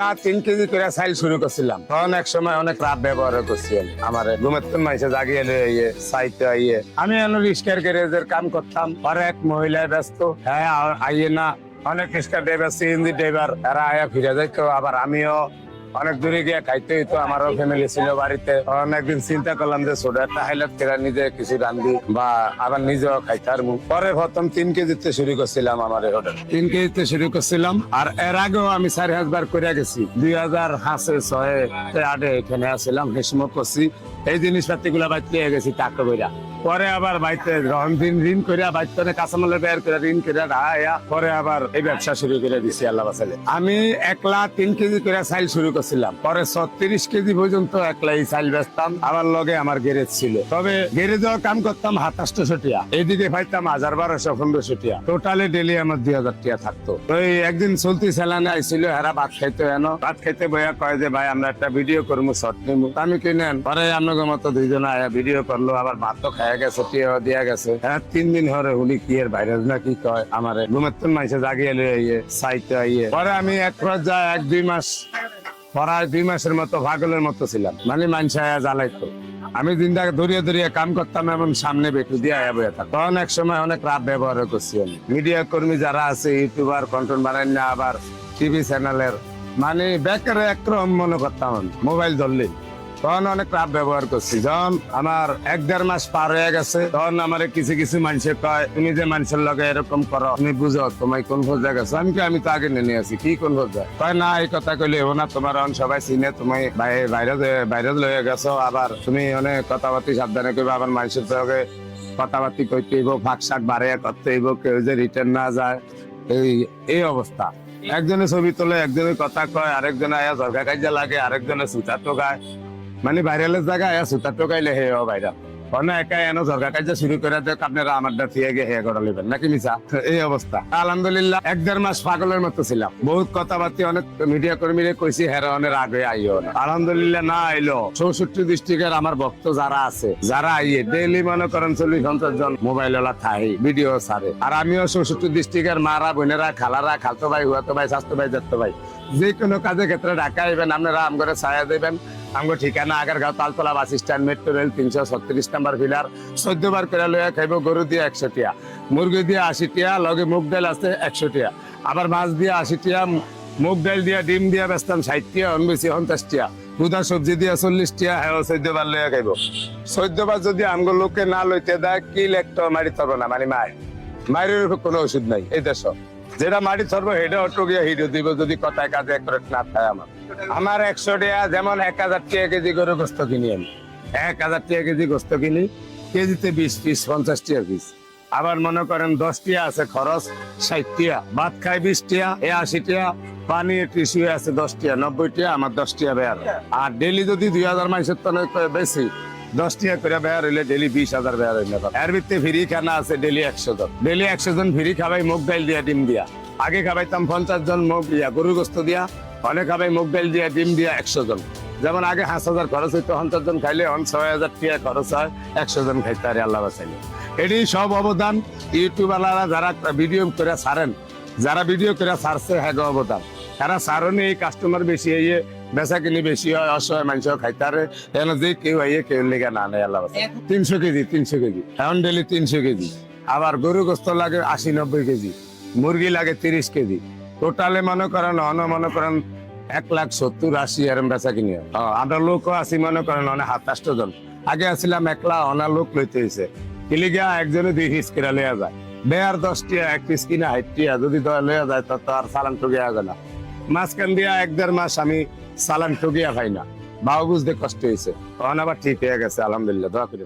3 KG করে চাইল শুরু করছিলাম, তখন এক সময় অনেক রাত ব্যবহার করছি। আমার ঘুমের মাইসে জাগিয়ে লইয়ে চাইতে আইয়ে আমি রিক্সার গ্যারেজের কাম করতাম। আর এক মহিলা ব্যস্ত, হ্যাঁ আইয়ে না, অনেক রিক্সা ড্রাইভার সিএনজি ড্রাইভার এরা আয়া ফিরে যাইতো। আবার আমিও অনেক দূরে গিয়ে খাইতে হইতো, আমারও ফ্যামিলি ছিল বাড়িতে। অনেকদিন চিন্তা করলাম যে ছোট একটা হাইলাত করে নিজে কিছু রান্ধি বা আবার নিজেও খাইতে পারবো। পরে প্রথম 3 কেজিতে শুরু করছিলাম আমার হোটেল। 3 কেজিতে শুরু করছিলাম, আর এর আগেও আমি 4,000 বার করে গেছি। 2005-6 এখানে আসছিলাম, হেসমো করছি। এই জিনিসপাতি গুলা বাইতে লিয়ে গেছি টাকা কইরা। পরে আবার বাইতে ঋণ করিয়া বাইতে কাঁচামালের বের করে ঋণ করে রায়া পরে আবার এই ব্যবসা শুরু করে দিছি আল্লাহ বাঁচালে। আমি একলা 3 কেজি করে চাইল শুরু করছিলাম, পরে 36 কেজি পর্যন্ত একলা এই চাইল বেচতাম। আমার লগে আমার গ্যারেজ ছিল, তবে গ্যারেজেও কাম করতাম 2700 টাকা, এইদিকে পাইতাম 1200-1500 টাকা। টোটালি ডেলি আমার 2000 টাকা থাকতো। ওই একদিন চলতি চালানে আইছিল, হেরা ভাত খাইতে এনো, ভাত খাইতে বইয়া কয় যে ভাই আমরা একটা ভিডিও করবো, শর্ট নিবো। আমি কিনেন পরে আপনাদের মতো দুইজন আয়া ভিডিও করলো, আবার ভাত তো খাইয়া গেছে, টিয়াও দিয়া গেছে। হ্যাঁ 3 দিন হরে উনি কি এর ভাইরাস না কি কয় আমার ঘুমের মাইসে জাগিয়ে লইয়ে চাইতে আইয়ে। পরে আমি এক পর্যায়ে 1-2 মাস প্রায় 2 মাসের মতো পাগলের মতো ছিলাম, মানে মানুষ আয়া জ্বালাইতো। আমি দিনটা ধরিয়ে ধরিয়ে কাম করতাম এবং সামনে বেটু দিয়ে আয়া বইয়া থাকতাম। তখন এক সময় অনেক রাত ব্যবহার করছি আমি। মিডিয়া কর্মী যারা আছে, ইউটিউবার, কন্টেন্ট বানাই না, আবার টিভি চ্যানেলের, মানে বেকার একরকম মনে করতাম মোবাইল ধরলে। তখন অনেক রাত ব্যবহার করছি। যখন আমার 1-1.5 মাস পার হয়ে গেছে, তখন আমার কিছু কিছু মানুষে কয় তুমি যে মানুষের লগে এরকম করো, তুমি বুঝো তোমায় কোন পর্যায়ে গেছো। আমি আগে নিয়ে আসি কি কোন পর্যায়ে, কয় না এই কথা কইলে হবো না, তোমার সবাই চিনে, তুমি বাইরে লয়ে গেছো, আবার তুমি অনেক কথাবার্তি সাবধানে করবে, আবার মানুষের সঙ্গে কথাবার্তি কইতে হইব, ফাঁক শাক বাড়াইয়া করতে হইব, কেউ যে রিটার্ন না যায়। এই অবস্থা। একজনে ছবি তোলে, একজনের কথা কয়, আরেকজনে আয়া ঝরকা কাজে লাগে, আরেকজনে সুতা টোকায়, মানে ভাইরালের জায়গায় আয়া সুতা টোকাইলে হে ভাইরাল। একা এনো ঝরকা কাজে শুরু করে দেখ, আপনারা আমারটা থিয়ে গিয়ে হে করা লিবেন নাকি মিছা। এই অবস্থা। আলহামদুলিল্লাহ 1-1.5 মাস পাগলের মতো ছিলাম, বহুত কথাবার্তি অনেক মিডিয়া কর্মীরে কইছি, হেরনের আগে আইও না। আলহামদুলিল্লাহ না আইলো। 64 ডিস্ট্রিক্টের আমার ভক্ত যারা আছে, যারা আইয়ে ডেইলি মনে করেন 40-50 জন মোবাইলওয়ালা থাই ভিডিও ছাড়ে। আর আমিও 64 ডিস্ট্রিক্টের মারা, বোনেরা, খালারা, খালতো ভাই, হুয়াতো ভাই, স্বাস্থ্য ভাই, জাতো ভাই, যে কোনো কাজের ক্ষেত্রে ঢাকা আইবেন, আপনারা আম করে ছায়া দেবেন। আমগো ঠিকানা Agargaon Taltala bus stand, metro rail 336 নম্বর ফিলার। 14 বার করে লইয়া খাইব। গরু দিয়ে 100 টাকা, মুরগি দিয়ে 80 টাকা, লগে মুগ ডাল আছে 100 টাকা, আবার মাছ দিয়ে 80 টাকা, মুগ ডাল দিয়া ডিম দিয়া বেচতাম 60 টাকা, বেশি 50 টাকা, দুধা সবজি দিয়া 40 টাকা। হ্যাঁ 14 বার লইয়া খাইব। 14 বার যদি আমগো লোকে না লইতে দেয়, কি লেখতো মারি থব না, মানে মায়ের কোনো ওষুধ নাই এই দেশ। যেটা মাটি ধরবো হেডে অটো গিয়ে হিডো দিব, যদি কথায় কাজে এক না থাকে। আমার 100 টাকা, যেমন 1000 টাকা কেজি করে গোস্ত কিনি আমি, 1000 টাকা কেজি গোস্ত কিনি, কেজিতে 20 পিস, 50 টাকা পিস। আবার মনে করেন 10 টাকা আছে খরচ, 60 টাকা ভাত খাই, 20 টাকা, 80 টাকা পানি, টিস্যু আছে 10 টাকা, 90 টাকা, আমার 10 টাকা বেয়ার। আর ডেলি যদি 2000 মাইসের তো বেশি, 10 টাকা করে বেয়ার হইলে ডেলি 20,000 বেয়ার হইলে। এর ভিত্তি ফ্রি খানা আছে ডেলি 100 জন, ডেলি 100 জন ফ্রি খাবাই মুগ ডাল দিয়া, ডিম দিয়া। আগে খাবাইতাম 50 জন মুগ দিয়া, গরুর গোস্ত দিয়া, অনেক খাবাই মুগ ডাল দিয়া, ডিম দিয়া 100 জন। যেমন আগে 5,000 খরচ হইতো, 50 জন খাইলে 6,000 টাকা খরচ হয়, 100 জন খাইতে পারে আল্লাহ বাঁচাইলে। এটি সব অবদান ইউটিউবাররা যারা ভিডিও করে ছাড়েন, যারা ভিডিও করে ছাড়ছে, হ্যাঁ অবদান। তারা সারণে এই কাস্টমার বেশি হইয়ে, বেচা কিনি বেশি হয়, অসহায় মানুষ খাইতারে, কেন যে কেউ আইয়ে কেউ লেগে না নেই আল্লাহ। 300 কেজি, 300 কেজি এখন ডেলি 300 কেজি। আবার গরু গোস্ত লাগে 80-90 কেজি, মুরগি লাগে 30 কেজি। টোটালে মনে করেন 1,70,80 এরম বেচা কিনি। আমরা লোকও আছি মনে করেন 27 জন। আগে আসছিলাম একলা, অনা লোক লইতে হয়েছে, কিলিগা একজনে 2 পিস কিনা লইয়া যায়, বেয়ার 10 টাকা 1 পিস কিনা 60 টাকা, যদি লইয়া যায় তো আর চালান ঠুকিয়া হবে না। মাঝখান দিয়া 1-1.5 মাস আমি চালান ঠুকিয়া পাই না, বাবু বুঝতে কষ্ট হয়েছে। তখন আবার ঠিক হয়ে গেছে আলহামদুলিল্লাহ, দোয়া করি।